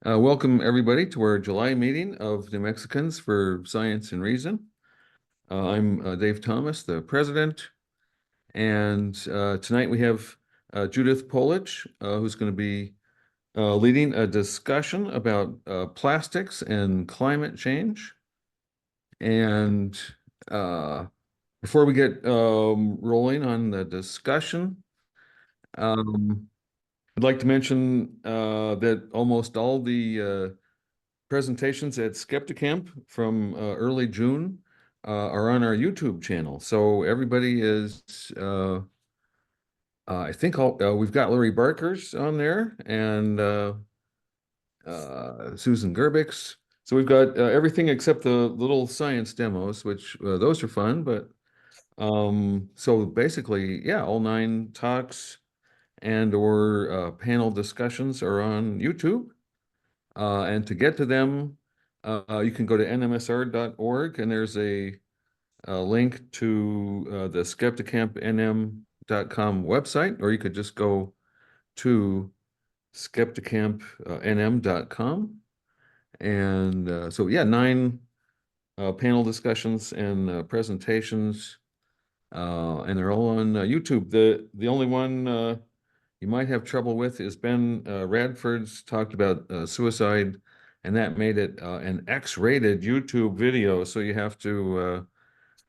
Welcome everybody to our July meeting of New Mexicans for Science and Reason. I'm Dave Thomas, the president, and tonight we have Judith Polich, who's going to be leading a discussion about plastics and climate change. And uh, before we get rolling on the discussion, um, I'd like to mention that almost all the presentations at Skepticamp from early June are on our YouTube channel. So everybody is, I think we've got Larry Barker's on there and Susan Gerbic's. So we've got everything except the little science demos, which those are fun. But so basically, yeah, all 9 talks and or panel discussions are on YouTube. And to get to them, you can go to nmsr.org and there's a link to the skepticampnm.com website, or you could just go to skepticampnm.com. And so, yeah, 9 panel discussions and presentations, and they're all on YouTube. The only one you might have trouble with is Ben Radford's talked about suicide, and that made it an X-rated YouTube video, so you have to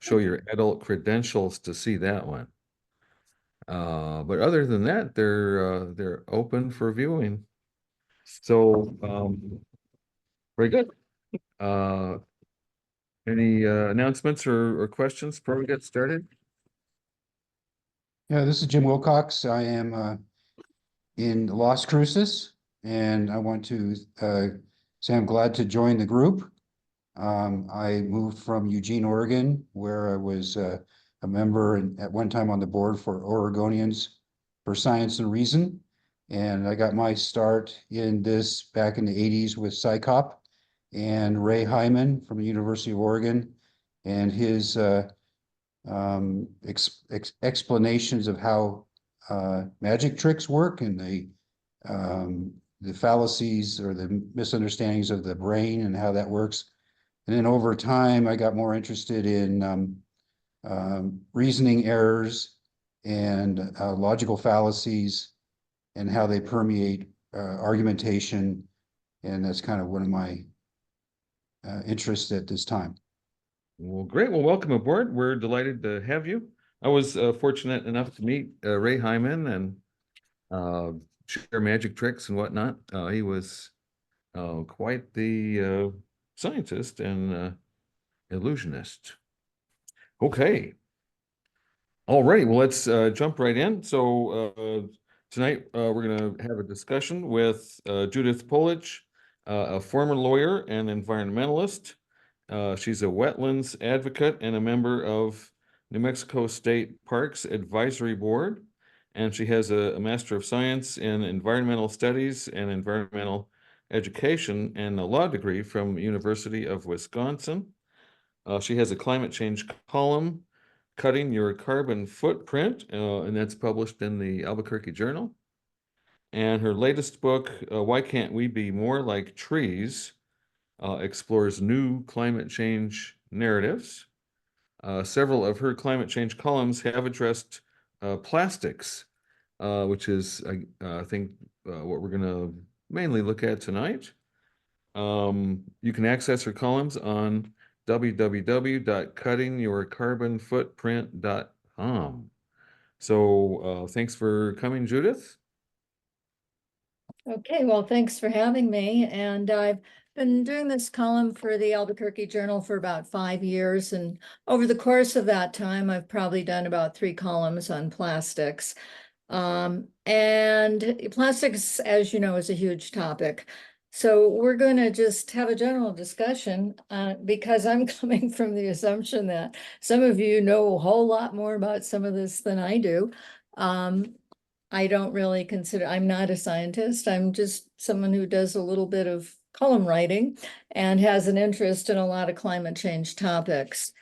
show your adult credentials to see that one. But other than that, they're open for viewing. So very good. Any announcements or questions before we get started? Yeah, this is Jim Wilcox. I am in Las Cruces, and I want to say I'm glad to join the group. I moved from Eugene, Oregon, where I was a member and at one time on the board for Oregonians for Science and Reason. And I got my start in this back in the 80s with SciCop and Ray Hyman from the University of Oregon and his explanations of how magic tricks work and the fallacies or the misunderstandings of the brain and how that works. And then over time, I got more interested in reasoning errors and logical fallacies and how they permeate argumentation. And that's kind of one of my interests at this time. Well, great. Well, welcome aboard. We're delighted to have you. I was fortunate enough to meet Ray Hyman and share magic tricks and whatnot. He was quite the scientist and illusionist. Okay. All right. Well, let's jump right in. So tonight we're going to have a discussion with Judith Polich, a former lawyer and environmentalist. She's a wetlands advocate and a member of New Mexico State Parks Advisory Board. And she has a Master of Science in Environmental Studies and Environmental Education and a law degree from University of Wisconsin. She has a climate change column, Cutting Your Carbon Footprint, and that's published in the Albuquerque Journal. And her latest book, Why Can't We Be More Like Trees, explores new climate change narratives. Several of her climate change columns have addressed plastics, which is, I think, what we're going to mainly look at tonight. You can access her columns on www.cuttingyourcarbonfootprint.com. So thanks for coming, Judith. Okay, well, thanks for having me. And I've been doing this column for the Albuquerque Journal for about 5 years. And over the course of that time, I've probably done about 3 columns on plastics. And plastics, as you know, is a huge topic. So we're going to just have a general discussion because I'm coming from the assumption that some of you know a whole lot more about some of this than I do. I don't really consider, I'm not a scientist. I'm just someone who does a little bit of column writing and has an interest in a lot of climate change topics.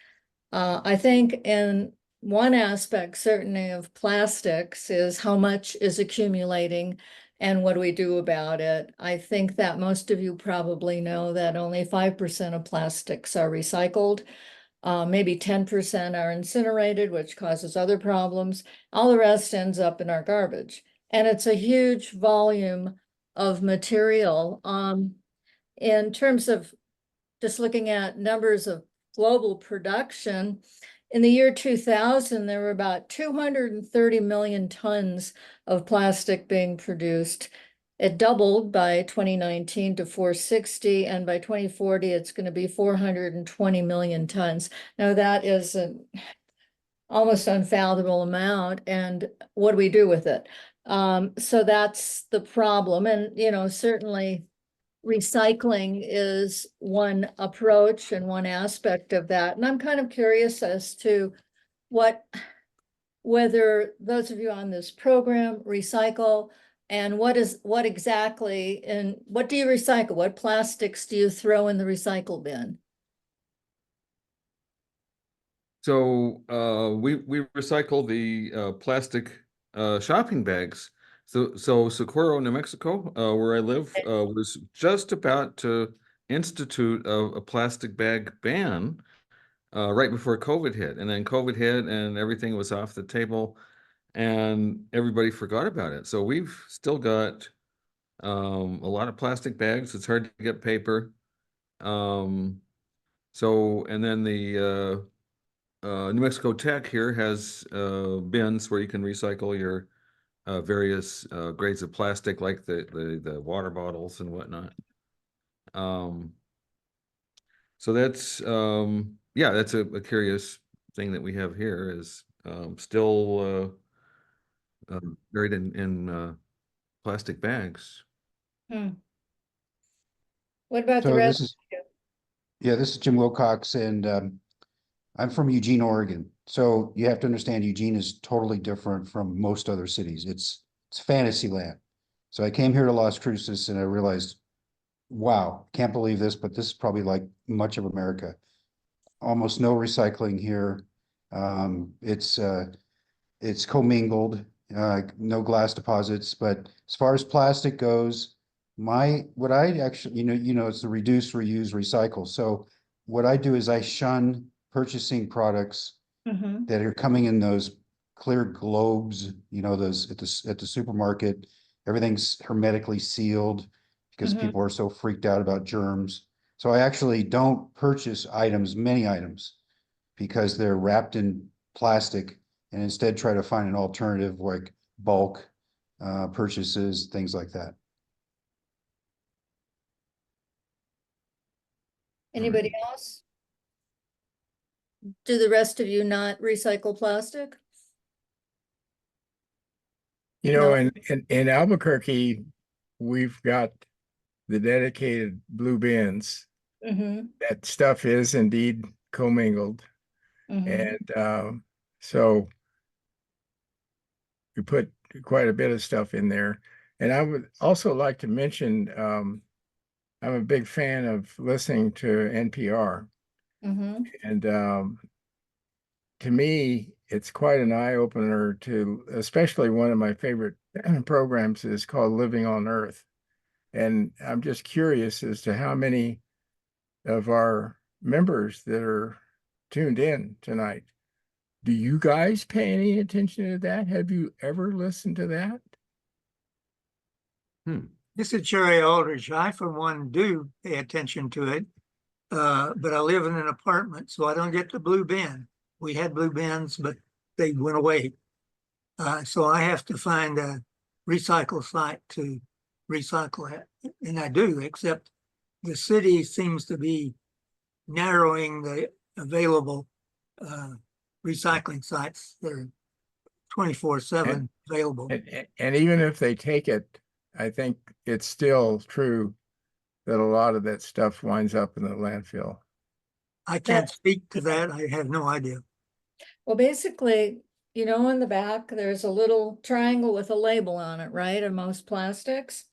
I think in one aspect certainly of plastics is how much is accumulating and what do we do about it? I think that most of you probably know that only 5% of plastics are recycled. Maybe 10% are incinerated, which causes other problems. All the rest ends up in our garbage. And it's a huge volume of material. In terms of just looking at numbers of global production, in the year 2000, there were about 230 million tons of plastic being produced. It doubled by 2019 to 460, and by 2040, it's going to be 420 million tons. Now, that is an almost unfathomable amount, and what do we do with it? So that's the problem, and certainly recycling is one approach and one aspect of that. And I'm kind of curious as to whether those of you on this program recycle, and what exactly, and what do you recycle? What plastics do you throw in the recycle bin? So we recycle the plastic shopping bags. So Socorro, New Mexico, where I live, was just about to institute a plastic bag ban right before COVID hit. And then COVID hit and everything was off the table and everybody forgot about it. So we've still got a lot of plastic bags. It's hard to get paper. And then the New Mexico Tech here has bins where you can recycle your various grades of plastic, like the water bottles and whatnot. So that's yeah, that's a curious thing that we have here is still buried in plastic bags. What about the So rest? this is Jim Wilcox, and I'm from Eugene, Oregon. So you have to understand Eugene is totally different from most other cities. It's fantasy land. So I came here to Las Cruces and I realized, wow, can't believe this, but this is probably like much of America. Almost no recycling here. It's commingled, no glass deposits, but as far as plastic goes, what I actually, it's the reduce, reuse, recycle. So what I do is I shun purchasing products that are coming in those clear globes, those at the supermarket. Everything's hermetically sealed because people are so freaked out about germs. So I actually don't purchase many items, because they're wrapped in plastic, and instead try to find an alternative like bulk purchases, things like that. Anybody else? Do the rest of you not recycle plastic? No. In Albuquerque, we've got the dedicated blue bins. That stuff is indeed commingled. And so we put quite a bit of stuff in there. And I would also like to mention, I'm a big fan of listening to NPR. And to me, it's quite an eye-opener to, especially one of my favorite programs is called Living on Earth. And I'm just curious as to how many of our members that are tuned in tonight. Do you guys pay any attention to that? Have you ever listened to that? This is Jerry Aldridge. I, for one, do pay attention to it, but I live in an apartment, so I don't get the blue bin. We had blue bins, but they went away. So I have to find a recycle site to recycle it, and I do, except the city seems to be narrowing the available recycling sites that are 24/7 available. And even if they take it, I think it's still true that a lot of that stuff winds up in the landfill. I can't speak to that. I have no idea. Well, basically, in the back, there's a little triangle with a label on it, right? On most plastics.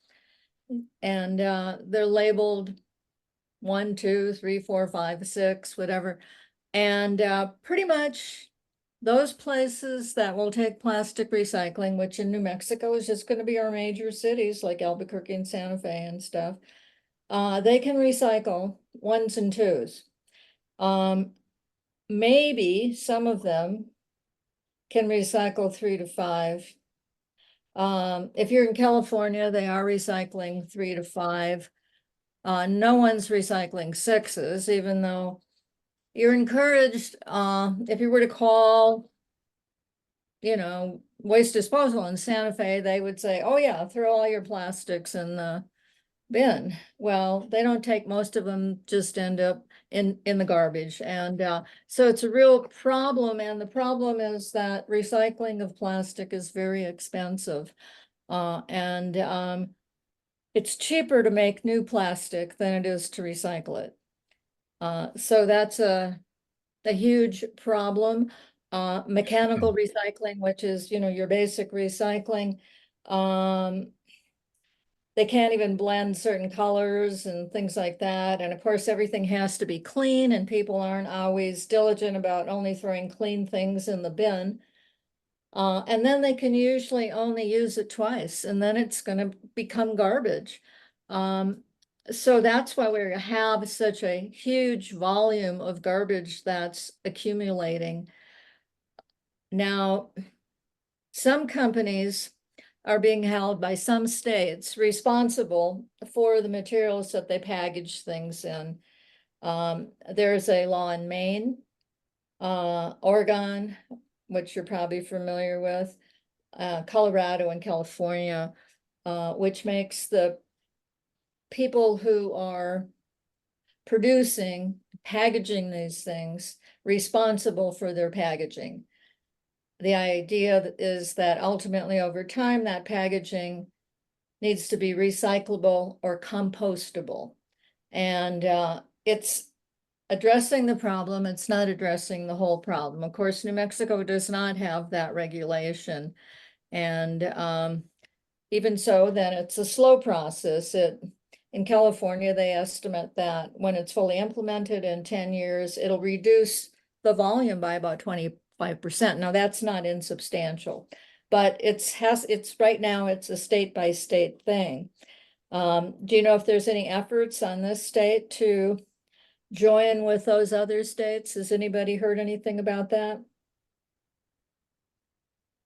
And they're labeled 1, 2, 3, 4, 5, 6, whatever. And pretty much those places that will take plastic recycling, which in New Mexico is just gonna be our major cities like Albuquerque and Santa Fe and stuff. They can recycle ones and twos. Maybe some of them can recycle 3 to 5. If you're in California, they are recycling 3 to 5. No one's recycling 6s, even though you're encouraged, if you were to call, waste disposal in Santa Fe, they would say, oh yeah, throw all your plastics in the bin. Well, they don't take, most of them just end up in the garbage. And so it's a real problem. And the problem is that recycling of plastic is very expensive. It's cheaper to make new plastic than it is to recycle it. So that's a huge problem. Mechanical recycling, which is, your basic recycling. They can't even blend certain colors and things like that. And of course, everything has to be clean, and people aren't always diligent about only throwing clean things in the bin. And then they can usually only use it twice, and then it's going to become garbage. So that's why we have such a huge volume of garbage that's accumulating. Now, some companies are being held by some states responsible for the materials that they package things in. There's a law in Maine, Oregon, which you're probably familiar with, Colorado and California, which makes the people who are packaging these things responsible for their packaging. The idea is that ultimately over time, that packaging needs to be recyclable or compostable. And it's addressing the problem. It's not addressing the whole problem. Of course, New Mexico does not have that regulation. And even so, then it's a slow process. In California, they estimate that when it's fully implemented in 10 years, it'll reduce the volume by about 25%. Now, that's not insubstantial, but it's right now, it's a state by state thing. Do you know if there's any efforts on this state to join with those other states? Has anybody heard anything about that?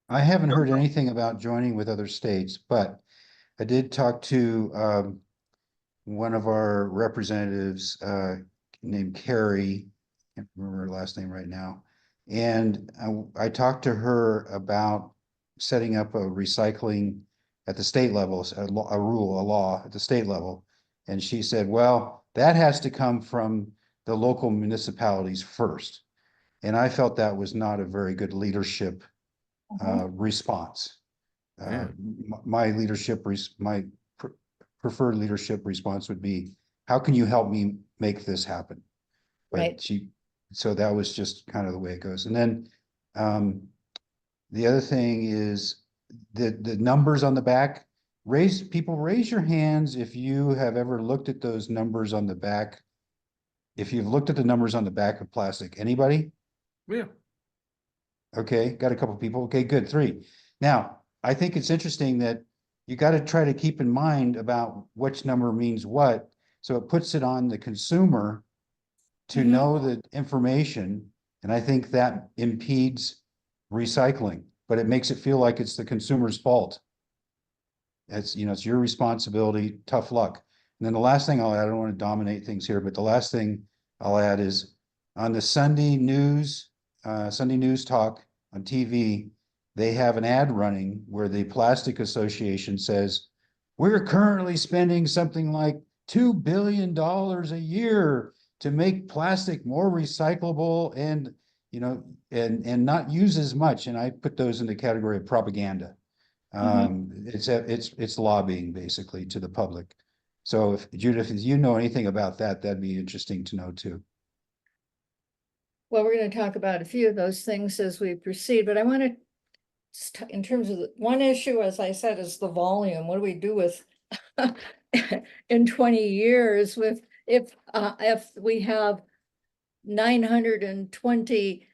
I haven't heard anything about joining with other states, but I did talk to one of our representatives named Carrie. Can't remember her last name right now. And I talked to her about setting up a recycling at the state level, a law at the state level. And she said, well, that has to come from the local municipalities first. And I felt that was not a very good leadership response. Yeah. My preferred leadership response would be, how can you help me make this happen? But Right. So that was just kind of the way it goes. And then the other thing is the numbers on the back. Raise your hands if you have ever looked at those numbers on the back. If you've looked at the numbers on the back of plastic, anybody? Yeah. Okay, got a couple people. Okay, good. 3. Now, I think it's interesting that you got to try to keep in mind about which number means what. So it puts it on the consumer to know the information. And I think that impedes recycling, but it makes it feel like it's the consumer's fault. It's your responsibility, tough luck. And then the last thing I'll add, I don't want to dominate things here, but the last thing I'll add is on the Sunday news talk on TV, they have an ad running where the Plastic Association says, we're currently spending something like $2 billion a year to make plastic more recyclable and not use as much. And I put those in the category of propaganda. It's lobbying basically to the public. So if Judith, if you know anything about that, that'd be interesting to know too. Well, we're going to talk about a few of those things as we proceed, but I want to, in terms of one issue, as I said, is the volume. What do we do with in 20 years if we have 920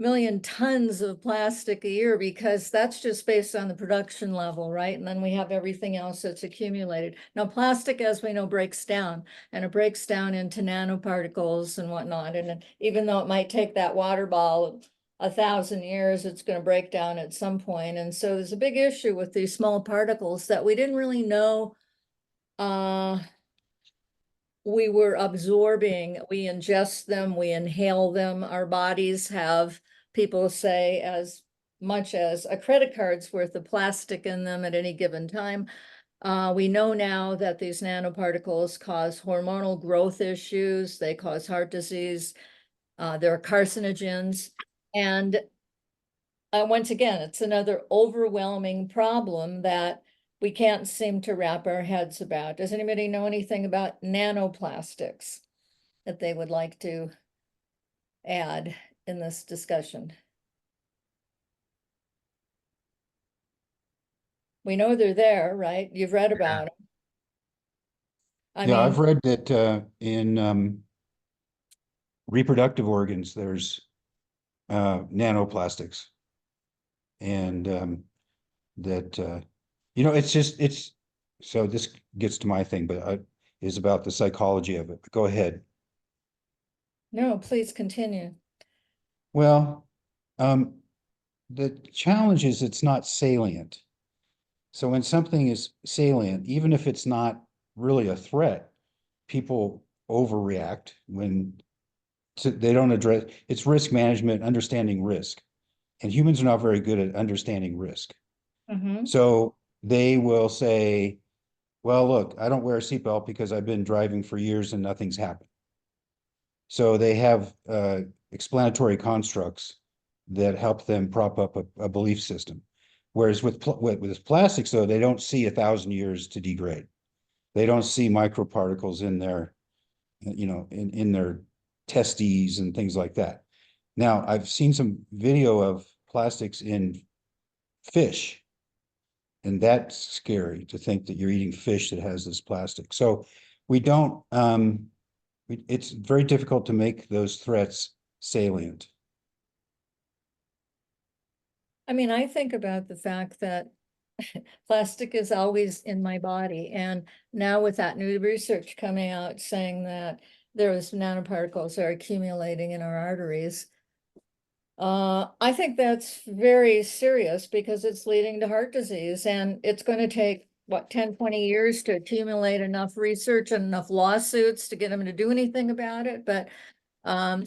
million tons of plastic a year, because that's just based on the production level, right? And then we have everything else that's accumulated. Now, plastic, as we know, breaks down, and it breaks down into nanoparticles and whatnot. And even though it might take that water ball 1,000 years, it's going to break down at some point. And so there's a big issue with these small particles that we didn't really know we were absorbing. We ingest them, we inhale them. Our bodies have, people say, as much as a credit card's worth of plastic in them at any given time. We know now that these nanoparticles cause hormonal growth issues, they cause heart disease, they're carcinogens. And once again, it's another overwhelming problem that we can't seem to wrap our heads about. Does anybody know anything about nanoplastics that they would like to add in this discussion? We know they're there, right? You've read about them. Yeah, I've read that in reproductive organs, there's nanoplastics. And that so this gets to my thing, but is about the psychology of it. Go ahead. No, please continue. Well, the challenge is it's not salient. So when something is salient, even if it's not really a threat, people overreact when they don't address it's risk management, understanding risk. And humans are not very good at understanding risk. Mhm. So they will say, well, look, I don't wear a seatbelt because I've been driving for years and nothing's happened. So they have explanatory constructs that help them prop up a belief system. Whereas with plastics, though, they don't see 1,000 years to degrade. They don't see microparticles in their, in their testes and things like that. Now, I've seen some video of plastics in fish, and that's scary to think that you're eating fish that has this plastic. So we don't, it's very difficult to make those threats salient. I mean, I think about the fact that plastic is always in my body. And now with that new research coming out saying that those nanoparticles are accumulating in our arteries, I think that's very serious because it's leading to heart disease, and it's going to take, what, 10, 20 years to accumulate enough research and enough lawsuits to get them to do anything about it. But I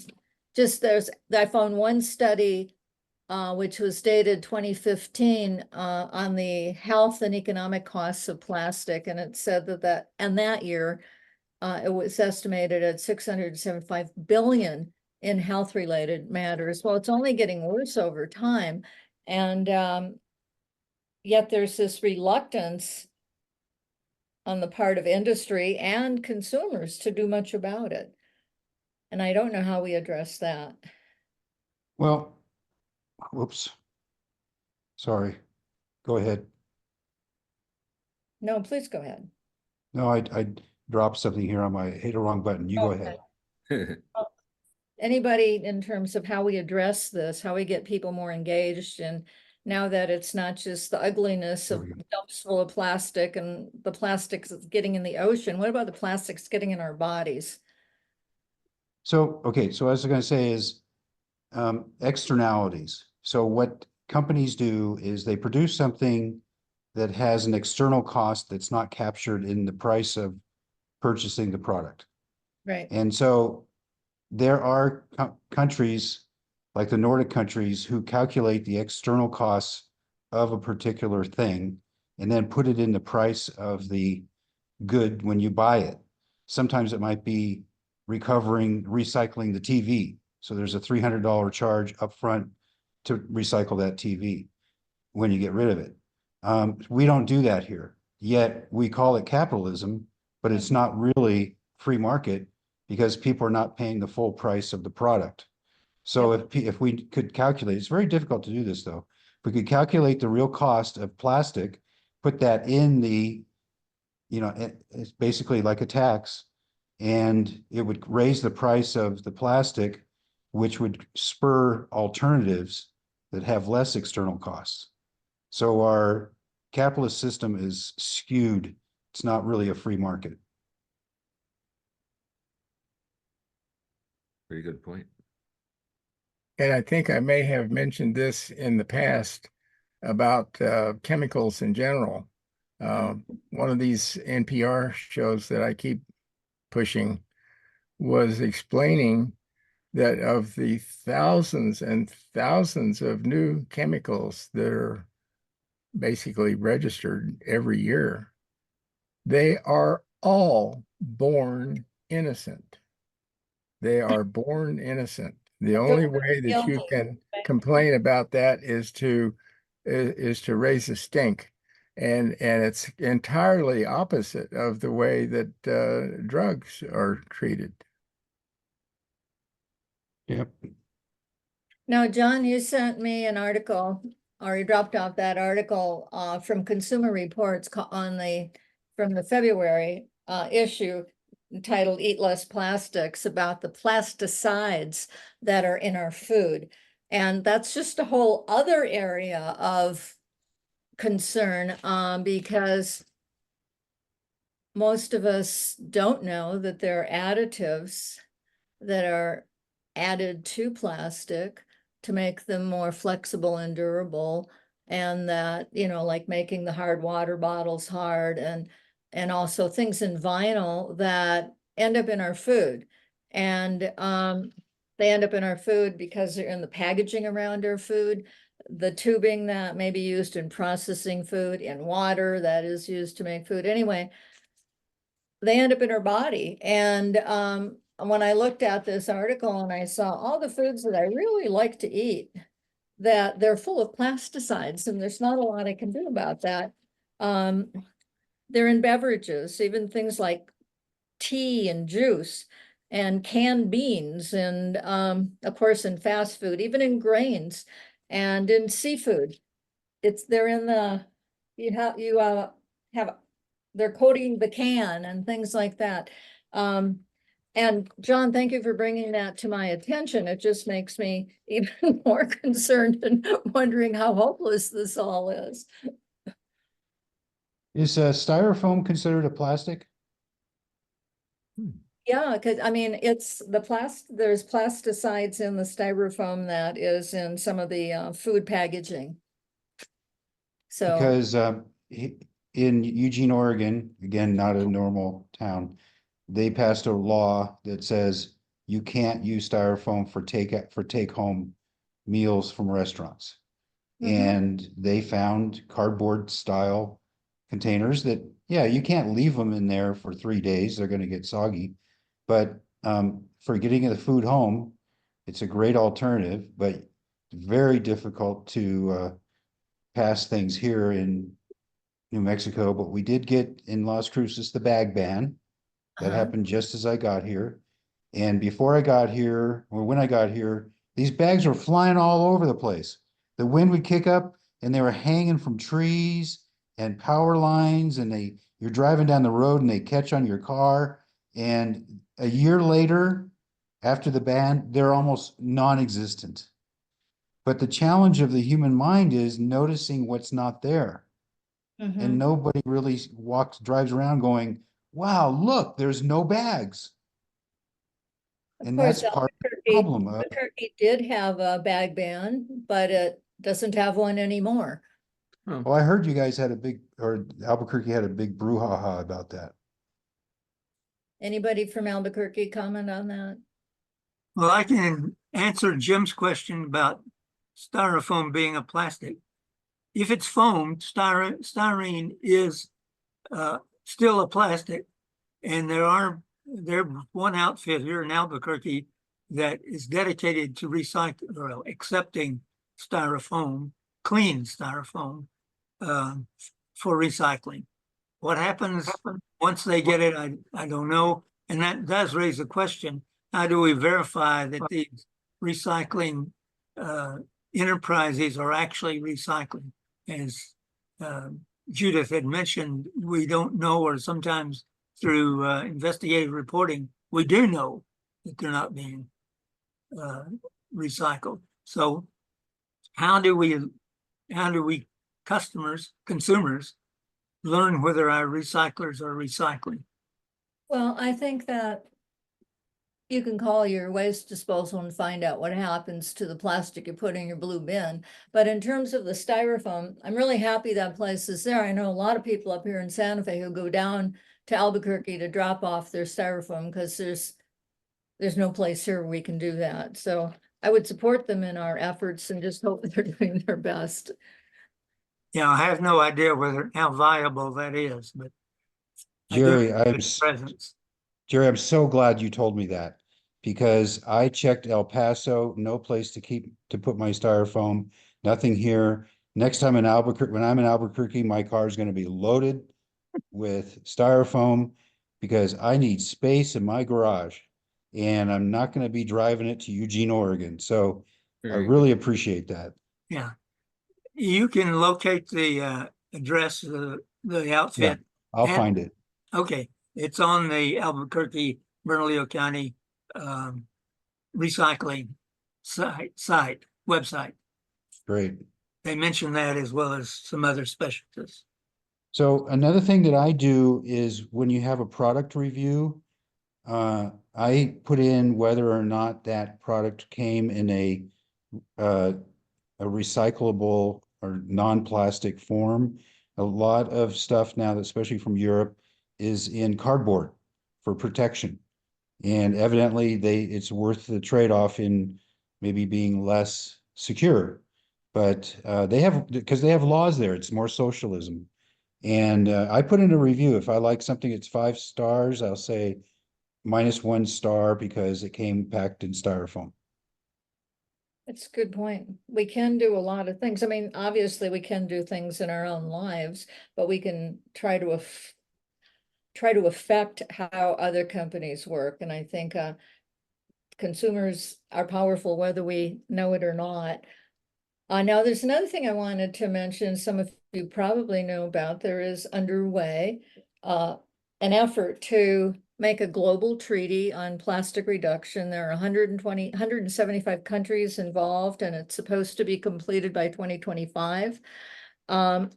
found one study which was dated 2015 on the health and economic costs of plastic. And it said that year, it was estimated at 675 billion in health related matters. Well, it's only getting worse over time. And yet there's this reluctance on the part of industry and consumers to do much about it. And I don't know how we address that. Well, whoops. Sorry. Go ahead. No, please go ahead. No, I dropped something here on my, hit a wrong button. You go ahead. Anybody in terms of how we address this, how we get people more engaged, and now that it's not just the ugliness of dumps full of plastic and the plastics that's getting in the ocean, what about the plastics getting in our bodies? So, okay, so what I was going to say is externalities. So what companies do is they produce something that has an external cost that's not captured in the price of purchasing the product. Right. And so there are countries like the Nordic countries who calculate the external costs of a particular thing and then put it in the price of the good when you buy it. Sometimes it might be recycling the TV. So there's a $300 charge upfront to recycle that TV when you get rid of it. We don't do that here, yet we call it capitalism, but it's not really free market because people are not paying the full price of the product. So if we could calculate, it's very difficult to do this though. We could calculate the real cost of plastic, put that in the, it's basically like a tax, and it would raise the price of the plastic which would spur alternatives that have less external costs. So our capitalist system is skewed. It's not really a free market. Very good point. And I think I may have mentioned this in the past about chemicals in general. One of these NPR shows that I keep pushing was explaining that of the thousands and thousands of new chemicals that are basically registered every year, they are all born innocent. They are born innocent. The only way that you can complain about that is to raise a stink. And it's entirely opposite of the way that drugs are treated. Yep. Now, John, you sent me an article, or you dropped off that article from Consumer Reports from the February issue titled Eat Less Plastics, about the plasticides that are in our food. And that's just a whole other area of concern because most of us don't know that there are additives that are added to plastic to make them more flexible and durable, and that, you know, like making the hard water bottles hard, and also things in vinyl that end up in our food. And they end up in our food because they're in the packaging around our food, the tubing that may be used in processing food, in water that is used to make food. Anyway, they end up in our body. And when I looked at this article and I saw all the foods that I really like to eat, that they're full of plasticides, and there's not a lot I can do about that. They're in beverages, even things like tea and juice and canned beans, and of course in fast food, even in grains and in seafood. They're in the, they're coating the can and things like that. And John, thank you for bringing that to my attention. It just makes me even more concerned and wondering how hopeless this all is. Is styrofoam considered a plastic? Yeah, because I mean, it's there's plasticides in the styrofoam that is in some of the food packaging. So, Because in Eugene, Oregon, again, not a normal town, they passed a law that says you can't use styrofoam for take home meals from restaurants. And they found cardboard style containers that, yeah, you can't leave them in there for 3 days. They're going to get soggy. But for getting the food home, it's a great alternative, but very difficult to pass things here in New Mexico. But we did get in Las Cruces the bag ban. That happened just as I got here. And before I got here, or when I got here, these bags were flying all over the place. The wind would kick up and they were hanging from trees and power lines, and you're driving down the road and they catch on your car. And a year later, after the ban, they're almost non-existent. But the challenge of the human mind is noticing what's not there. And nobody really drives around going, wow, look, there's no bags. And that's part of the problem. Albuquerque did have a bag ban, but it doesn't have one anymore. Well, I heard you guys had Albuquerque had a big brouhaha about that. Anybody from Albuquerque comment on that? Well, I can answer Jim's question about styrofoam being a plastic. If it's foamed, styrene is still a plastic. And there's one outfit here in Albuquerque that is dedicated to accepting styrofoam, clean styrofoam, for recycling. What happens once they get it, I don't know. And that does raise a question. How do we verify that these recycling enterprises are actually recycling? As Judith had mentioned, we don't know, or sometimes through investigative reporting, we do know that they're not being. recycled. So how do we consumers learn whether our recyclers are recycling? Well, I think that you can call your waste disposal and find out what happens to the plastic you put in your blue bin. But in terms of the styrofoam, I'm really happy that place is there. I know a lot of people up here in Santa Fe who go down to Albuquerque to drop off their styrofoam because there's no place here where we can do that. So I would support them in our efforts and just hope they're doing their best. Yeah, I have no idea how viable that is, but I do Jerry, have good presence. Jerry, I'm so glad you told me that because I checked El Paso, no place to put my styrofoam, nothing here. Next time in Albuquerque, when I'm in Albuquerque, my car is going to be loaded with styrofoam because I need space in my garage and I'm not going to be driving it to Eugene, Oregon. So I Very really appreciate that. Yeah. You can locate the address of the outfit. I'll And- find it. Okay, it's on the Albuquerque, Bernalillo County recycling website. Great. They mention that as well as some other specialties. So another thing that I do is when you have a product review, I put in whether or not that product came in a recyclable or non-plastic form. A lot of stuff now, especially from Europe, is in cardboard for protection. And evidently it's worth the trade-off in maybe being less secure. But because they have laws there, it's more socialism. And I put in a review. If I like something, it's 5 stars. I'll say -1 star because it came packed in styrofoam. It's a good point. We can do a lot of things. I mean, obviously we can do things in our own lives, but we can try to affect how other companies work. And I think consumers are powerful whether we know it or not. Now there's another thing I wanted to mention. Some of you probably know about. There is underway an effort to make a global treaty on plastic reduction. There are 175 countries involved, and it's supposed to be completed by 2025. The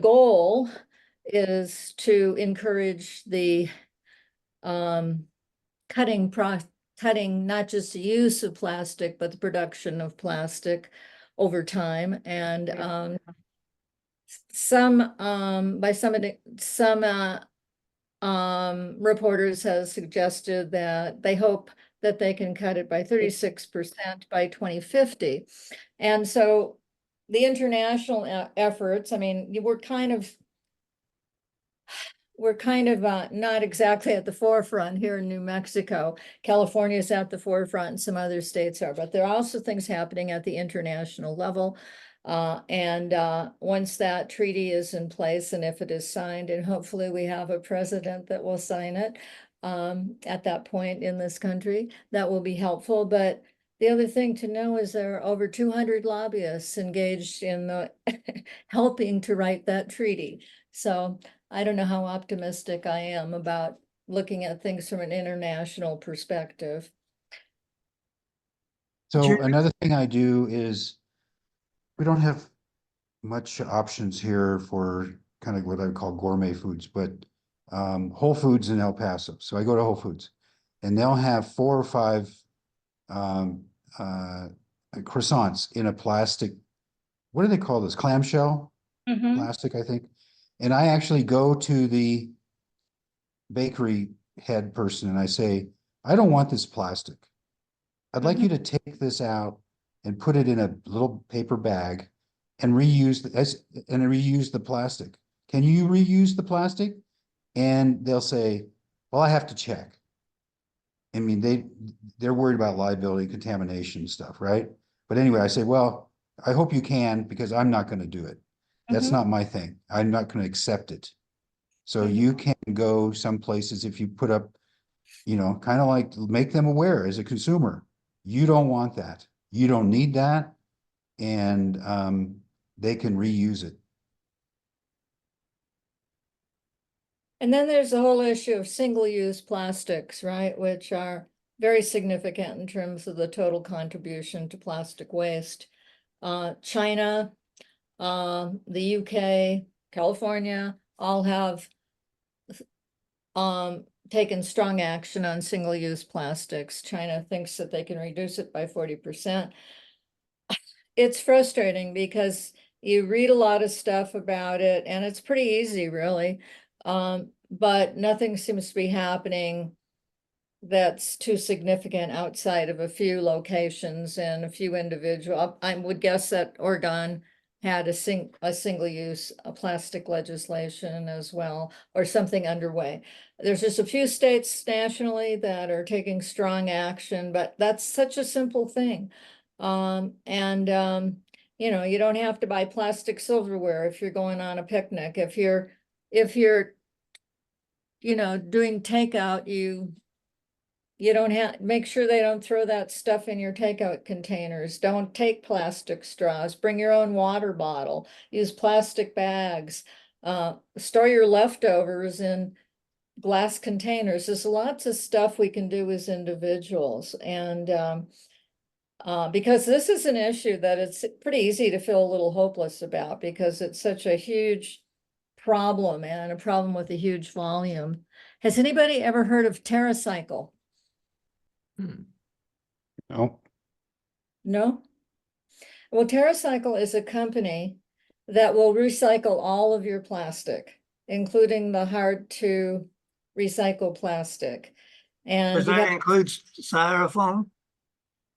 goal is to encourage the cutting not just the use of plastic, but the production of plastic over time. And some reporters have suggested that they hope that they can cut it by 36% by 2050. And so the international efforts, I mean, we're kind of not exactly at the forefront here in New Mexico. California is at the forefront and some other states are, but there are also things happening at the international level. Once that treaty is in place and if it is signed, and hopefully we have a president that will sign it at that point in this country, that will be helpful. But the other thing to know is there are over 200 lobbyists engaged in the helping to write that treaty. So I don't know how optimistic I am about looking at things from an international perspective. So another thing I do is we don't have much options here for kind of what I would call gourmet foods, but Whole Foods in El Paso. So I go to Whole Foods and they'll have 4 or 5 croissants in a plastic, what do they call this? Clamshell plastic, I think. And I actually go to the bakery head person and I say, I don't want this plastic. I'd like you to take this out and put it in a little paper bag and reuse the plastic. Can you reuse the plastic? And they'll say, well, I have to check. I mean, they're worried about liability, contamination stuff, right? But anyway, I say, well, I hope you can because I'm not going to do it. That's not my thing. I'm not going to accept it. So you can go some places if you put up, kind of like make them aware as a consumer. You don't want that. You don't need that. And they can reuse it. And then there's the whole issue of single-use plastics, right? Which are very significant in terms of the total contribution to plastic waste. China, the UK, California, all have taken strong action on single-use plastics. China thinks that they can reduce it by 40%. It's frustrating because you read a lot of stuff about it and it's pretty easy, really. But nothing seems to be happening that's too significant outside of a few locations and a few individual. I would guess that Oregon had a single-use plastic legislation as well, or something underway. There's just a few states nationally that are taking strong action, but that's such a simple thing. You know, you don't have to buy plastic silverware if you're going on a picnic. If you're, you know, doing takeout, you don't have, make sure they don't throw that stuff in your takeout containers. Don't take plastic straws. Bring your own water bottle. Use plastic bags. Store your leftovers in glass containers. There's lots of stuff we can do as individuals. And because this is an issue that it's pretty easy to feel a little hopeless about because it's such a huge problem and a problem with a huge volume. Has anybody ever heard of TerraCycle? No, No? Well, TerraCycle is a company that will recycle all of your plastic, including the hard to recycle plastic. And Does you that have include styrofoam?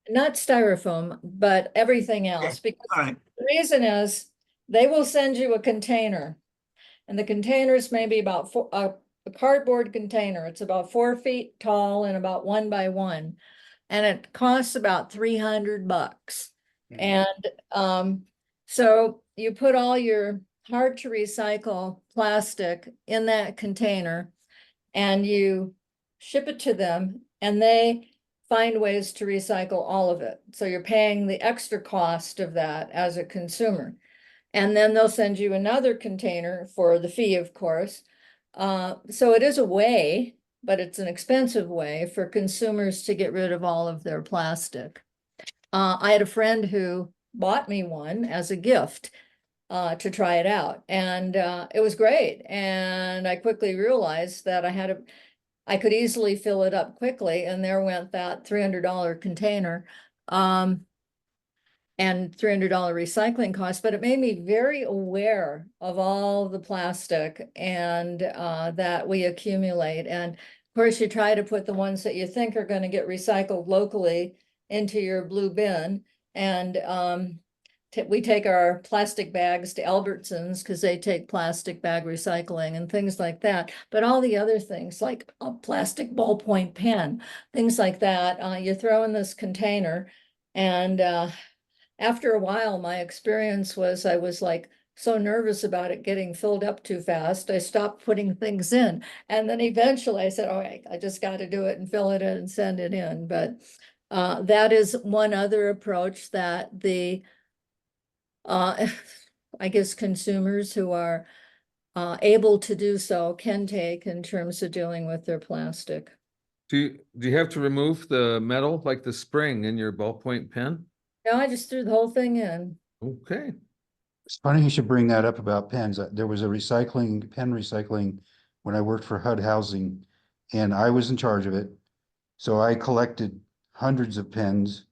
not styrofoam, but everything else. Because All right, the reason is they will send you a container, and the containers may be about a cardboard container. It's about 4 feet tall and about 1 by 1, and it costs about $300. And so you put all your hard to recycle plastic in that container and you ship it to them, and they find ways to recycle all of it. So you're paying the extra cost of that as a consumer. And then they'll send you another container for the fee, of course. So it is a way, but it's an expensive way for consumers to get rid of all of their plastic. I had a friend who bought me one as a gift to try it out, and it was great. And I quickly realized that I could easily fill it up quickly, and there went that $300 container. And $300 recycling cost, but it made me very aware of all the plastic and that we accumulate. And of course, you try to put the ones that you think are going to get recycled locally into your blue bin. And we take our plastic bags to Albertsons because they take plastic bag recycling and things like that. But all the other things like a plastic ballpoint pen, things like that, you throw in this container. And after a while, my experience was I was like so nervous about it getting filled up too fast. I stopped putting things in. And then eventually I said, all right, I just got to do it and fill it in and send it in. But that is one other approach that the, I guess, consumers who are able to do so can take in terms of dealing with their plastic. Do you have to remove the metal, like the spring in your ballpoint pen? No, I just threw the whole thing in. Okay. it's funny you should bring that up about pens. There was a pen recycling when I worked for HUD Housing, and I was in charge of it. So I collected hundreds of pens,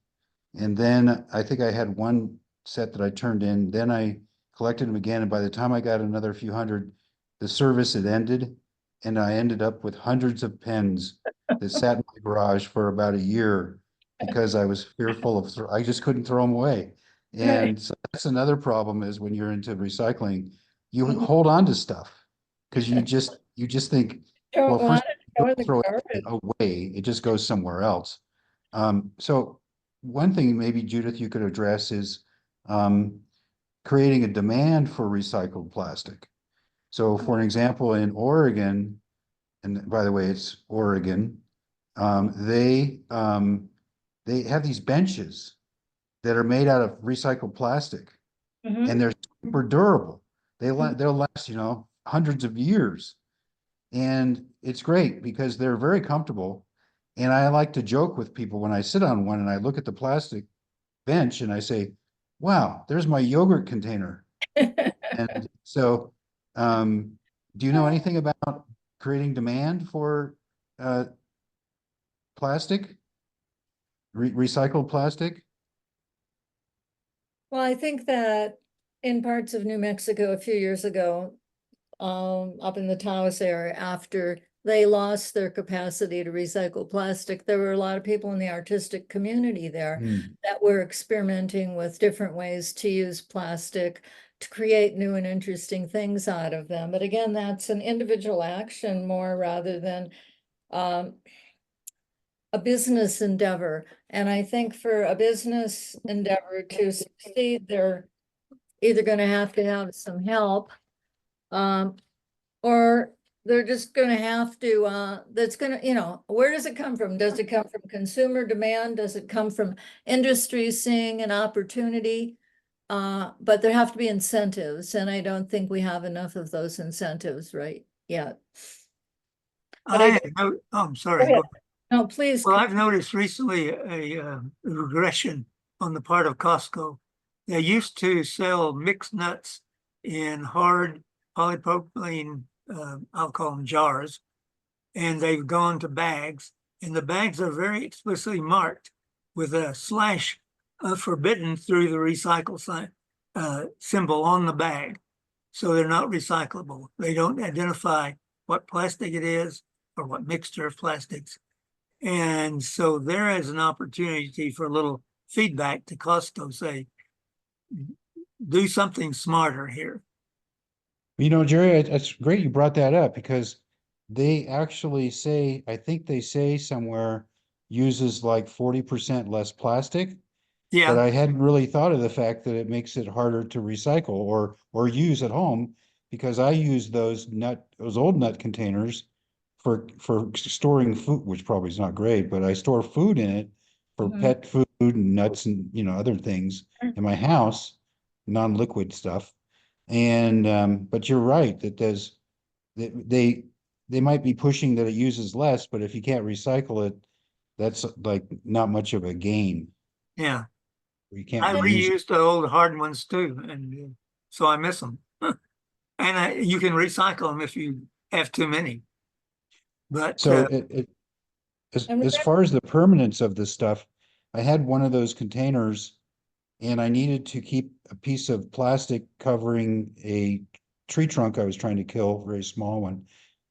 and then I think I had one set that I turned in. Then I collected them again, and by the time I got another few hundred, the service had ended, and I ended up with hundreds of pens that sat in my garage for about a year because I was fearful of, I just couldn't throw them away. And so that's another problem is when you're into recycling, you hold on to stuff because you just think, well, Don't first want it to go in the throw garbage. it away, it just goes somewhere else. So one thing maybe Judith you could address is creating a demand for recycled plastic. So for an example, in Oregon, and by the way, it's Oregon, they have these benches that are made out of recycled plastic, Mhm. and they're super durable. They'll last, hundreds of years. And it's great because they're very comfortable. And I like to joke with people when I sit on one and I look at the plastic bench and I say, wow, there's my yogurt container. And so, do you know anything about creating demand for plastic, recycled plastic? Well, I think that in parts of New Mexico a few years ago, up in the Taos area, after they lost their capacity to recycle plastic, there were a lot of people in the artistic community there Hmm. that were experimenting with different ways to use plastic to create new and interesting things out of them. But again, that's an individual action more rather than um, a business endeavor. And I think for a business endeavor to succeed, they're either going to have some help, or they're just going to have to, that's going to, you know, where does it come from? Does it come from consumer demand? Does it come from industry seeing an opportunity? But there have to be incentives, and I don't think we have enough of those incentives right yet. But I know, oh, I'm sorry. ahead. No, please. Well, I've noticed recently a regression on the part of Costco. They used to sell mixed nuts in hard polypropylene, I'll call them jars, and they've gone to bags, and the bags are very explicitly marked with a slash forbidden through the recycle sign, symbol on the bag. So they're not recyclable. They don't identify what plastic it is or what mixture of plastics. And so there is an opportunity for a little feedback to Costco, say, do something smarter here. You know, Jerry, it's great you brought that up because they actually say, I think they say somewhere uses like 40% less plastic. But Yeah, I hadn't really thought of the fact that it makes it harder to recycle or use at home because I use those old nut containers for storing food, which probably is not great, but I store food in it for Mhm. pet food and nuts and other things in my house, non-liquid stuff. And but you're right that they might be pushing that it uses less, but if you can't recycle it, that's like not much of a gain. yeah. You can't I reuse it. reuse the old hard ones too, and so I miss them. And you can recycle them if you have too many. But So it And as far as the permanence of this stuff, I had one of those containers and I needed to keep a piece of plastic covering a tree trunk I was trying to kill, a very small one.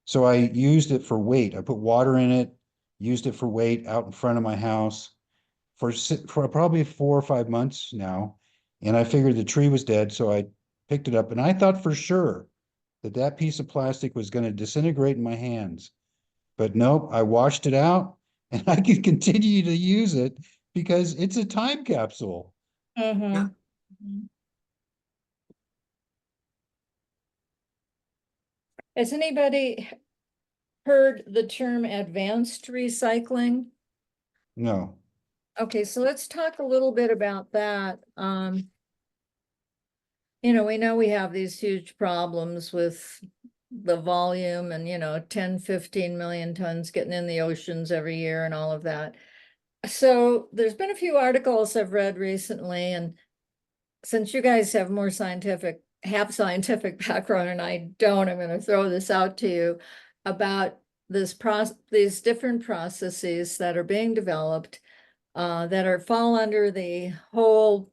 So I used it for weight. I put water in it, used it for weight out in front of my house for probably 4 or 5 months now. And I figured the tree was dead, so I picked it up and I thought for sure that that piece of plastic was going to disintegrate in my hands. But nope, I washed it out and I can continue to use it because it's a time capsule. yeah, Mhm. Has anybody heard the term advanced recycling? No. Okay, so let's talk a little bit about that. You know we have these huge problems with the volume and, 10, 15 million tons getting in the oceans every year and all of that. So there's been a few articles I've read recently, and since you guys have scientific background and I don't, I'm going to throw this out to you about these different processes that are being developed that fall under the whole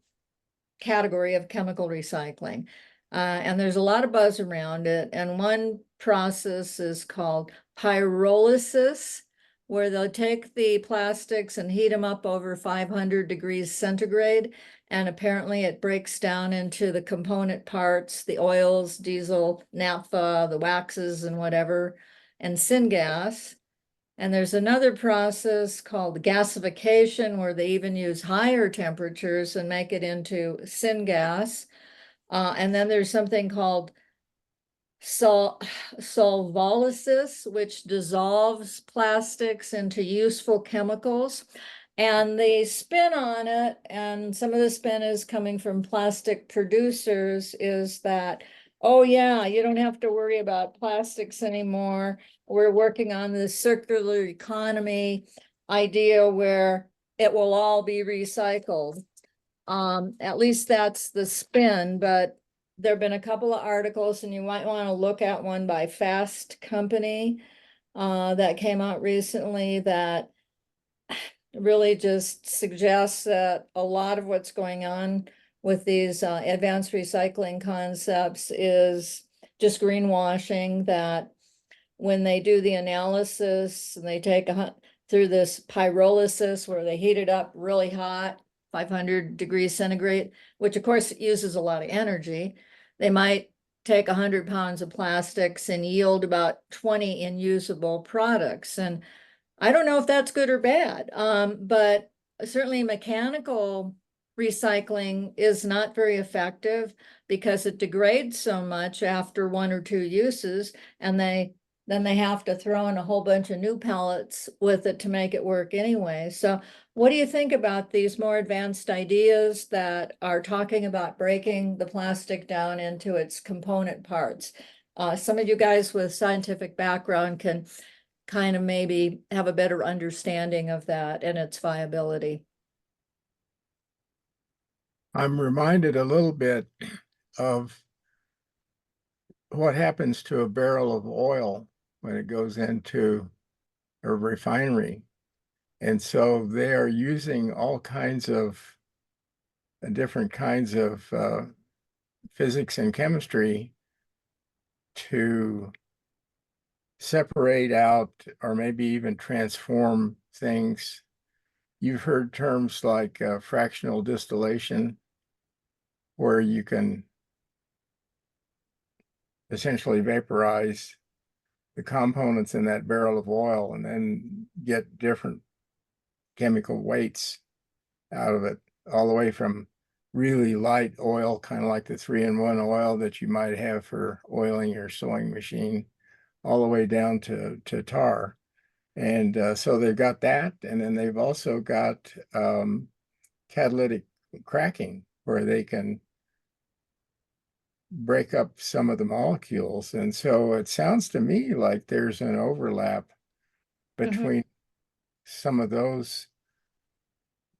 category of chemical recycling. And there's a lot of buzz around it. And one process is called pyrolysis, where they'll take the plastics and heat them up over 500 degrees centigrade. And apparently it breaks down into the component parts, the oils, diesel, naphtha, the waxes and whatever, and syngas. And there's another process called gasification where they even use higher temperatures and make it into syngas. And then there's something called solvolysis, which dissolves plastics into useful chemicals. And the spin on it, and some of the spin is coming from plastic producers, is that, oh yeah, you don't have to worry about plastics anymore. We're working on the circular economy. idea where it will all be recycled. At least that's the spin, but there've been a couple of articles, and you might want to look at one by Fast Company that came out recently that really just suggests that a lot of what's going on with these advanced recycling concepts is just greenwashing, that when they do the analysis and they take through this pyrolysis where they heat it up really hot, 500 degrees centigrade, which of course uses a lot of energy, they might take 100 pounds of plastics and yield about 20 inusable products. And I don't know if that's good or bad, but certainly mechanical recycling is not very effective because it degrades so much after 1 or 2 uses, and then they have to throw in a whole bunch of new pellets with it to make it work anyway. So what do you think about these more advanced ideas that are talking about breaking the plastic down into its component parts? Some of you guys with scientific background can kind of maybe have a better understanding of that and its viability. I'm reminded a little bit of what happens to a barrel of oil when it goes into a refinery. And so they are using all kinds of different kinds of physics and chemistry to separate out or maybe even transform things. You've heard terms like fractional distillation, where you can essentially vaporize the components in that barrel of oil and then get different chemical weights out of it, all the way from really light oil, kind of like the 3-in-1 oil that you might have for oiling your sewing machine, all the way down to tar. And so they've got that. And then they've also got catalytic cracking, where they can break up some of the molecules. And so it sounds to me like there's an overlap between some of those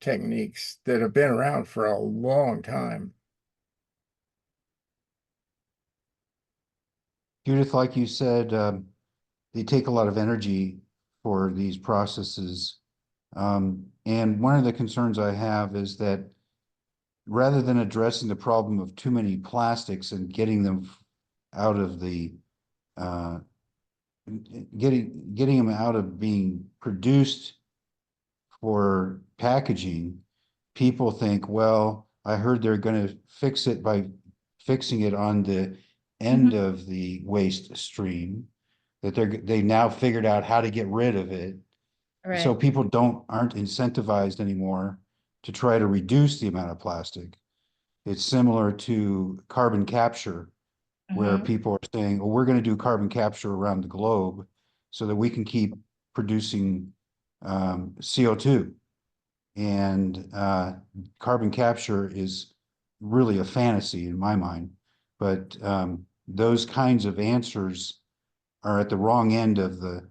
techniques that have been around for a long time. Judith, like you said, they take a lot of energy for these processes. And one of the concerns I have is that rather than addressing the problem of too many plastics and getting them out of the getting them out of being produced for packaging, people think, well, I heard they're going to fix it by fixing it on the end of the waste stream, that they now figured out how to get rid of it. Right. So people aren't incentivized anymore to try to reduce the amount of plastic. It's similar to carbon capture, where people are saying, well, we're going to do carbon capture around the globe so that we can keep producing CO2. And carbon capture is really a fantasy in my mind. But those kinds of answers are at the wrong end of the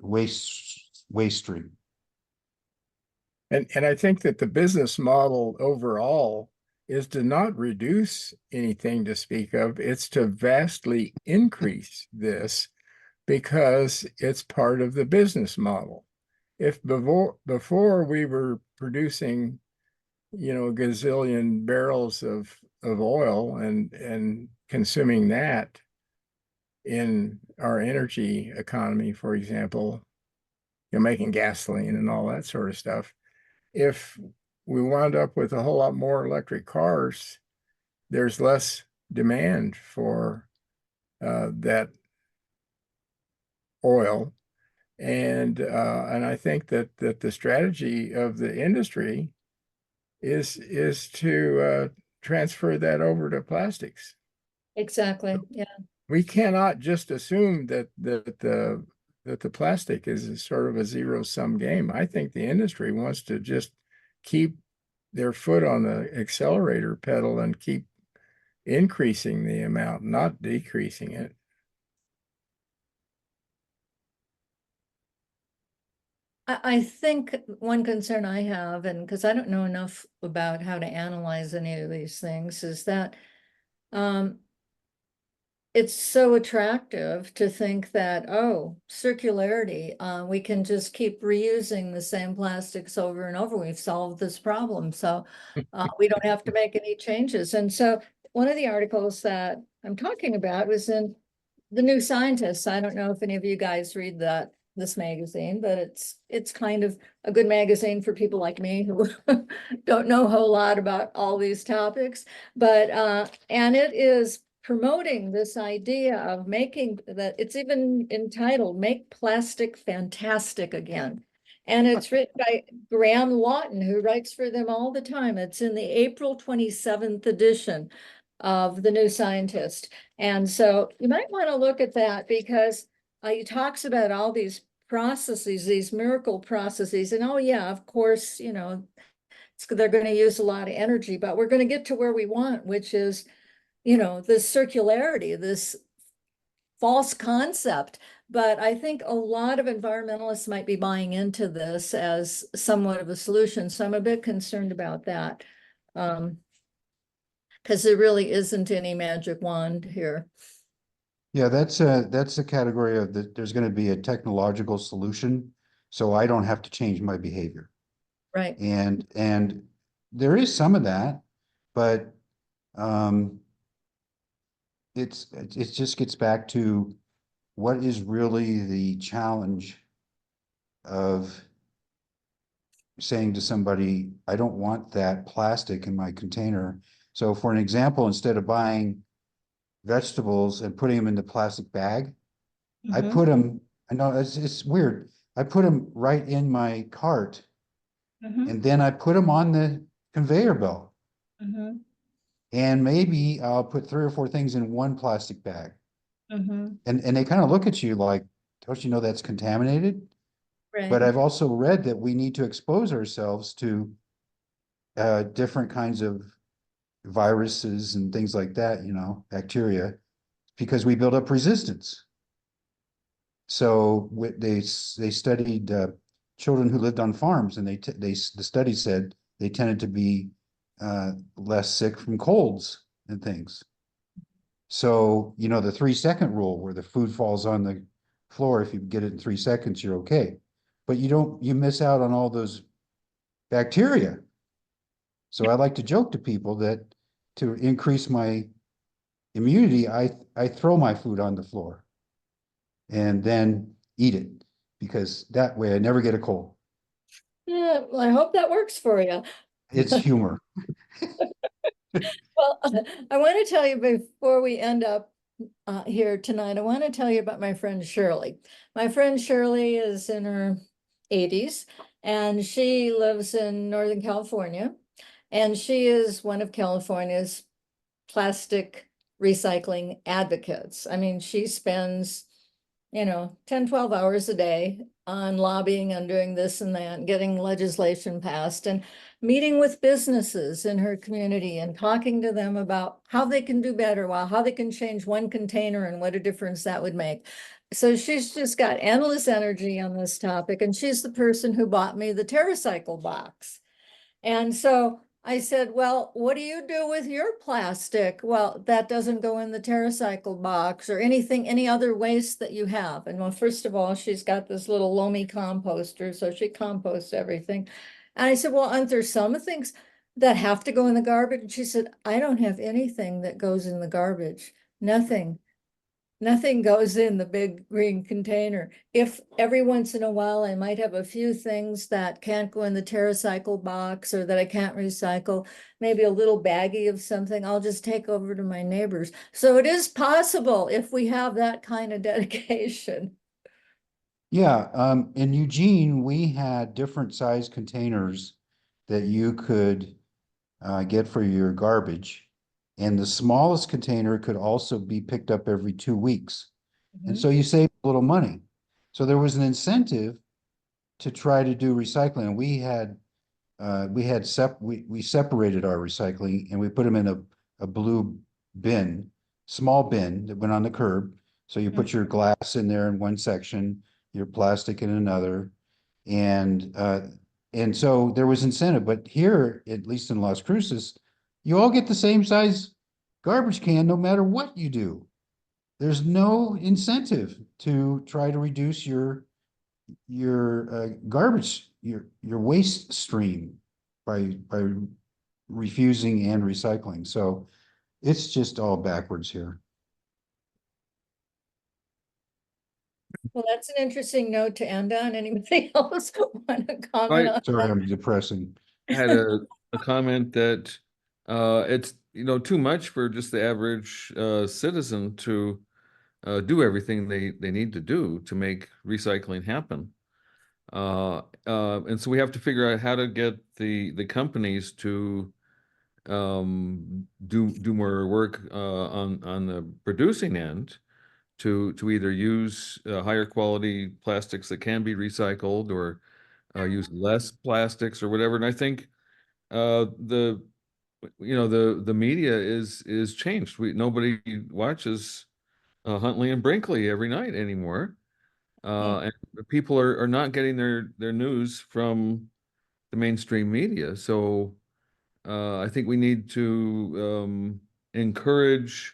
waste stream. And I think that the business model overall is to not reduce anything to speak of. It's to vastly increase this, because it's part of the business model. If before we were producing, a gazillion barrels of oil and consuming that in our energy economy, for example, making gasoline and all that sort of stuff, if we wound up with a whole lot more electric cars, there's less demand for that oil. And I think that the strategy of the industry is to transfer that over to plastics. Exactly. Yeah. We cannot just assume that the plastic is sort of a zero-sum game. I think the industry wants to just keep their foot on the accelerator pedal and keep increasing the amount, not decreasing it. I think one concern I have, and because I don't know enough about how to analyze any of these things, is that um, it's so attractive to think that, oh, circularity, we can just keep reusing the same plastics over and over. We've solved this problem. So we don't have to make any changes. And so one of the articles that I'm talking about was in The New Scientist. I don't know if any of you guys read this magazine, but it's kind of a good magazine for people like me who don't know a whole lot about all these topics. But and it is promoting this idea of making that, it's even entitled "Make Plastic Fantastic Again." And it's written by Graham Lawton, who writes for them all the time. It's in the April 27th edition of The New Scientist. And so you might want to look at that, because he talks about all these processes, these miracle processes. And oh yeah, of course, they're going to use a lot of energy, but we're going to get to where we want, which is, this circularity, this false concept. But I think a lot of environmentalists might be buying into this as somewhat of a solution. So I'm a bit concerned about that. Because there really isn't any magic wand here. Yeah, that's a category of there's going to be a technological solution, so I don't have to change my behavior. Right. And there is some of that, but it just gets back to what is really the challenge of saying to somebody, I don't want that plastic in my container. So for an example, instead of buying vegetables and putting them in the plastic bag, I put them, I know it's weird. I put them right in my cart and then I put them on the conveyor belt. And maybe I'll put 3 or 4 things in one plastic bag. And they kind of look at you like, don't you know that's contaminated? Right. But I've also read that we need to expose ourselves to different kinds of viruses and things like that, bacteria, because we build up resistance. So they studied children who lived on farms, and the study said they tended to be less sick from colds and things. So, the 3-second rule, where the food falls on the floor, if you get it in 3 seconds, you're okay. But you miss out on all those bacteria. So I like to joke to people that to increase my immunity, I throw my food on the floor and then eat it, because that way I never get a cold. Yeah, well, I hope that works for you. It's humor. Well, I want to tell you before we end up here tonight, I want to tell you about my friend Shirley. My friend Shirley is in her 80s, and she lives in Northern California, and she is one of California's plastic recycling advocates. I mean, she spends 10, 12 hours a day on lobbying and doing this and that, and getting legislation passed, and meeting with businesses in her community and talking to them about how they can do better, how they can change one container and what a difference that would make. So she's just got endless energy on this topic, and she's the person who bought me the TerraCycle box. And so I said, well, what do you do with your plastic? Well, that doesn't go in the TerraCycle box, or any other waste that you have. And well, first of all, she's got this little Lomi composter, so she composts everything. And I said, well, aren't there some things that have to go in the garbage? And she said, I don't have anything that goes in the garbage. Nothing. Nothing goes in the big green container. If every once in a while I might have a few things that can't go in the TerraCycle box, or that I can't recycle, maybe a little baggie of something, I'll just take over to my neighbors. So it is possible if we have that kind of dedication. Yeah, in Eugene, we had different size containers that you could get for your garbage. And the smallest container could also be picked up every 2 weeks. And so you save a little money. So there was an incentive to try to do recycling. And we separated our recycling, and we put them in a blue bin, small bin that went on the curb. So you put your glass in there in one section, your plastic in another. And so there was incentive, but here, at least in Las Cruces, you all get the same size garbage can no matter what you do. There's no incentive to try to reduce your garbage, your waste stream by refusing and recycling. So it's just all backwards here. Well, that's an interesting note to end on. Anybody else want to comment on? Sorry, I'm depressing. Had a comment that it's, you know, too much for just the average citizen to do everything they need to do to make recycling happen. And so we have to figure out how to get the companies to do more work on the producing end to either use higher quality plastics that can be recycled or use less plastics or whatever. And I think the the media is changed. Nobody watches Huntley and Brinkley every night anymore. And people are not getting their news from the mainstream media. So I think we need to encourage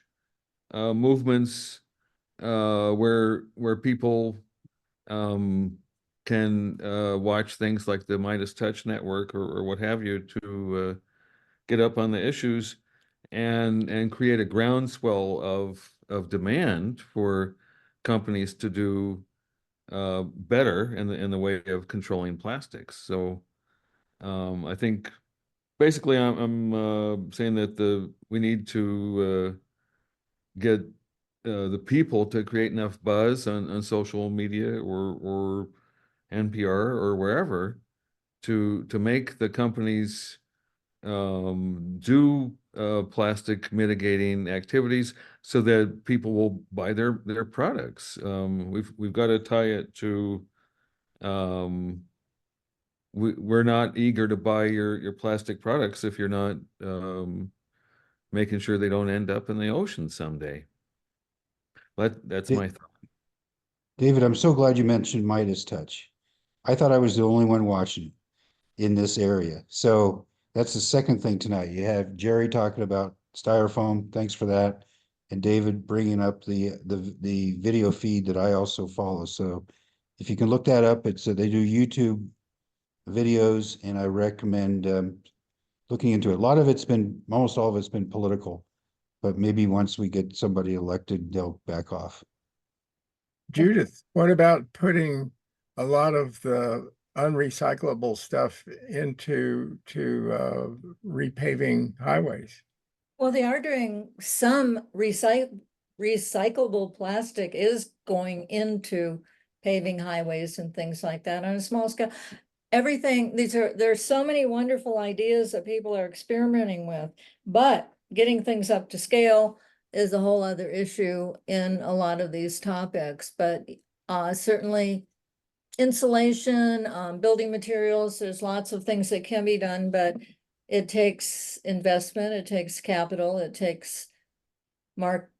movements where people can watch things like the Midas Touch Network or what have you to get up on the issues and create a groundswell of demand for companies to do better in the way of controlling plastics. So I think basically I'm saying that we need to get the people to create enough buzz on social media or NPR or wherever to make the companies do plastic mitigating activities so that people will buy their products. We've got to tie it to we're not eager to buy your plastic products if you're not making sure they don't end up in the ocean someday. That's my thought. David, I'm so glad you mentioned Midas Touch. I thought I was the only one watching in this area. So that's the second thing tonight. You have Jerry talking about styrofoam. Thanks for that. And David bringing up the video feed that I also follow. So if you can look that up, it's they do YouTube videos, and I recommend looking into it. A lot of it's been, almost all of it's been political, but maybe once we get somebody elected, they'll back off. Judith, what about putting a lot of the unrecyclable stuff into repaving highways? Well, they are doing some recyclable plastic is going into paving highways and things like that on a small scale. Everything, there's so many wonderful ideas that people are experimenting with, but getting things up to scale is a whole other issue in a lot of these topics. But certainly insulation, building materials, there's lots of things that can be done, but it takes investment, it takes capital, it takes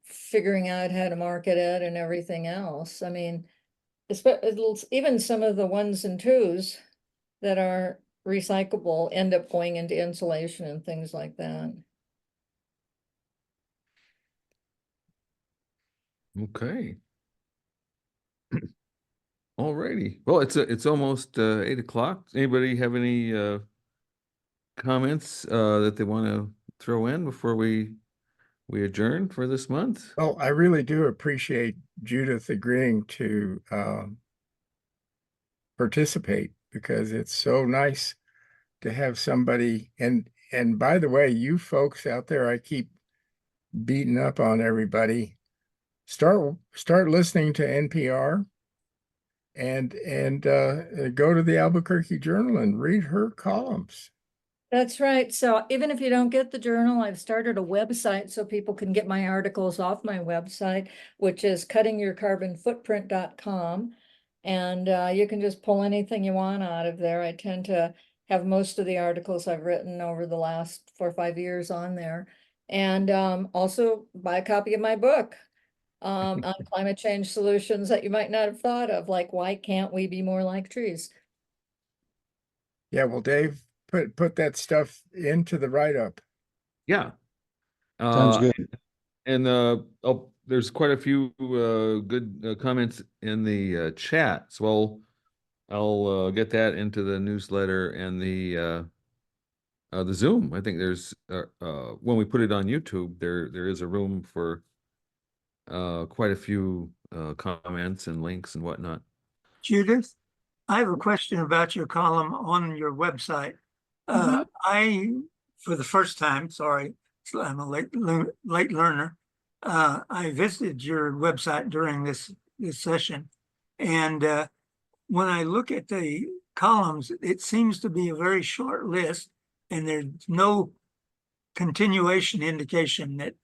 figuring out how to market it and everything else. I mean, even some of the ones and twos that are recyclable end up going into insulation and things like that. Okay. All righty. Well, it's almost 8 o'clock. Anybody have any comments that they want to throw in before we adjourn for this month? Well, I really do appreciate Judith agreeing to participate, because it's so nice to have somebody. And by the way, you folks out there, I keep beating up on everybody. Start listening to NPR and go to the Albuquerque Journal and read her columns. That's right. So even if you don't get the journal, I've started a website so people can get my articles off my website, which is cuttingyourcarbonfootprint.com. And you can just pull anything you want out of there. I tend to have most of the articles I've written over the last 4 or 5 years on there. And also buy a copy of my book on climate change solutions that you might not have thought of, like why can't we be more like trees? Yeah, well, Dave, put that stuff into the write-up. Yeah. Sounds Uh, good. and oh, there's quite a few good comments in the chat. So I'll get that into the newsletter and the Zoom. I think there's when we put it on YouTube, there is a room for quite a few comments and links and whatnot. Judith, I have a question about your column on your website. I, for the first time, sorry, I'm a late learner. I visited your website during this session, and when I look at the columns, it seems to be a very short list, and there's no continuation indication that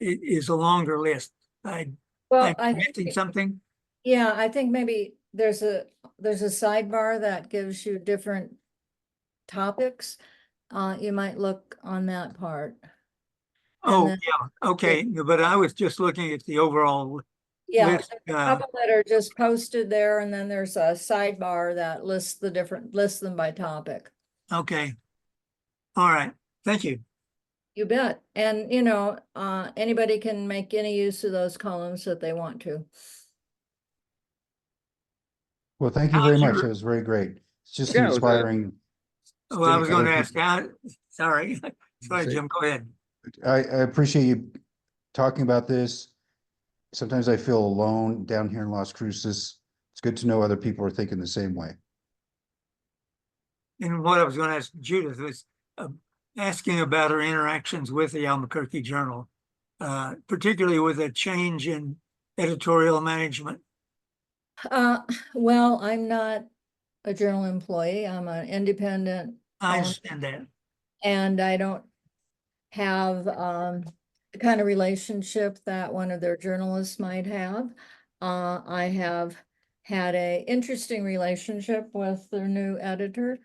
it is a longer list. I'm Well, missing something. yeah, I think maybe there's a sidebar that gives you different topics. You might look on that part. Oh, then- yeah, okay, but I was just looking at the overall Yeah, list. there's a couple that are just posted there, and then there's a sidebar that lists them by topic. Okay. All right, thank you. You bet. And you know, anybody can make any use of those columns that they want to. Well, thank you How's very much. your- That was very great. It's just Yeah, it was a- inspiring. Well, I was other going to ask, people. sorry, sorry, Say- Jim, go ahead. I appreciate you talking about this. Sometimes I feel alone down here in Las Cruces. It's good to know other people are thinking the same way. And what I was going to ask Judith was asking about her interactions with the Albuquerque Journal, particularly with a change in editorial management. Well, I'm not a journal employee. I'm an independent I understand that. and I don't have the kind of relationship that one of their journalists might have. I have had a interesting relationship with their new editor,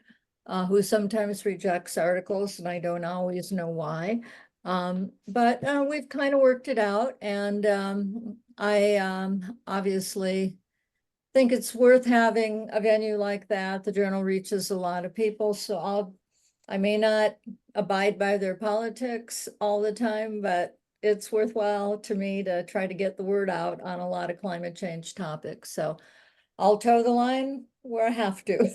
who sometimes rejects articles, and I don't always know why. But we've kind of worked it out, and I obviously think it's worth having a venue like that. The journal reaches a lot of people, so I may not abide by their politics all the time, but it's worthwhile to me to try to get the word out on a lot of climate change topics. So I'll toe the line where I have to.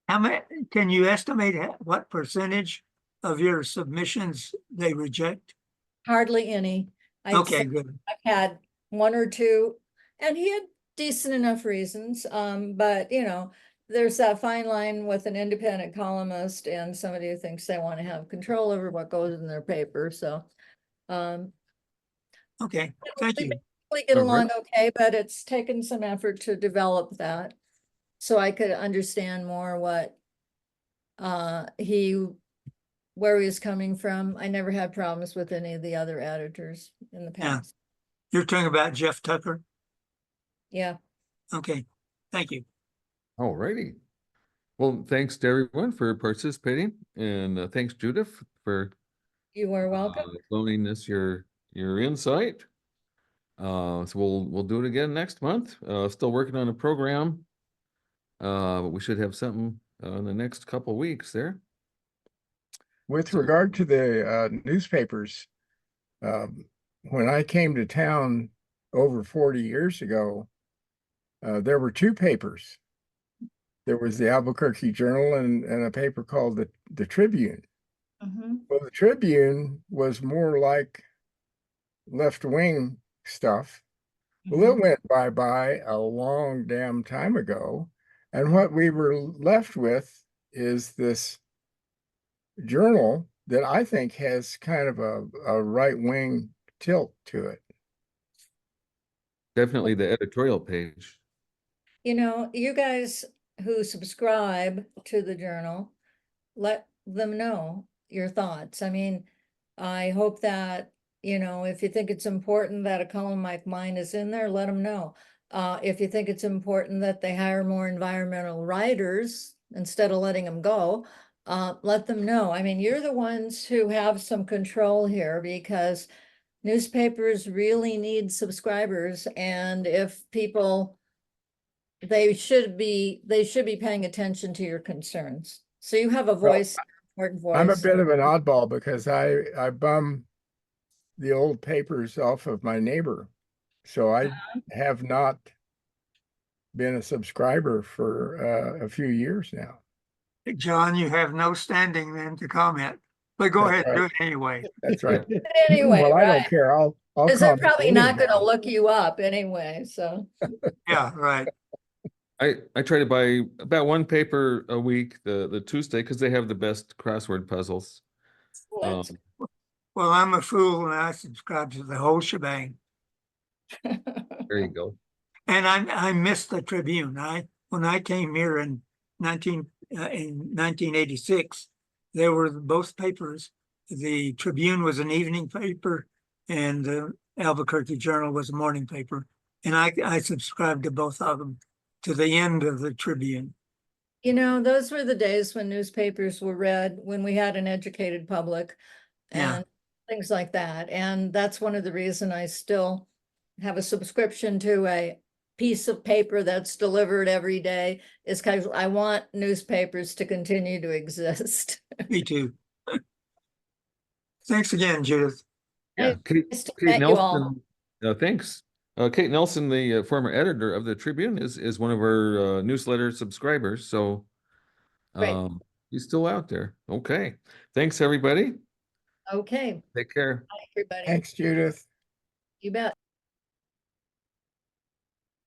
How many, can you estimate what percentage of your submissions they reject? Hardly any. I'd Okay, say good. I've had one or two, and he had decent enough reasons. But you know, there's that fine line with an independent columnist and somebody who thinks they want to have control over what goes in their paper. So Okay, thank you. we get All right. along okay, but it's taken some effort to develop that so I could understand more what where he was coming from. I never had problems with any of the other editors in the Yeah. past. You're talking about Jeff Tucker? Yeah. Okay, thank you. All righty. Well, thanks to everyone for participating, and thanks Judith for You are welcome. loaning us your insight. So we'll do it again next month. Still working on a program. But we should have something in the next couple weeks there. With So- regard to the newspapers, when I came to town over 40 years ago, there were two papers. There was the Albuquerque Journal and a paper called the Tribune. Well, the Tribune was more like left-wing stuff. Well, it went bye-bye a long damn time ago. And what we were left with is this journal that I think has kind of a right-wing tilt to it. Definitely the editorial page. You know, you guys who subscribe to the journal, let them know your thoughts. I mean, I hope that, you know, if you think it's important that a column like mine is in there, let them know. If you think it's important that they hire more environmental writers instead of letting them go, let them know. I mean, you're the ones who have some control here because newspapers really need subscribers. And if people they should be paying attention to your concerns. So you have a Well, voice, important I'm a voice. bit of an oddball because I bum the old papers off of my neighbor. So I have not been a subscriber for a few years now. John, you have no standing then to comment, but go That's ahead, do right. it anyway. That's right. Anyway, Well, I don't right? care. I'll Because they're comment probably not anyhow. gonna look you up anyway, so. Yeah, right. I try to buy about one paper a week, the Tuesday, because they have the best crossword puzzles. Um, Well, I'm a fool and I subscribe to the whole shebang. there you go. And I missed the Tribune. When I came here in 1986, there were both papers. The Tribune was an evening paper and the Albuquerque Journal was a morning paper. And I subscribed to both of them to the end of the Tribune. You know, those were the days when newspapers were read, when we had an educated public Yeah. and things like that. And that's one of the reason I still have a subscription to a piece of paper that's delivered every day, is because I want newspapers to continue to exist. Me too. Thanks again, Judith. Yeah, Nice to Kate meet you all. Nelson, thanks. Kate Nelson, the former editor of the Tribune, is one of our newsletter subscribers. So Great. he's still out there. Okay. Thanks, everybody. Okay, Take care. bye, everybody. Thanks, Judith. You bet.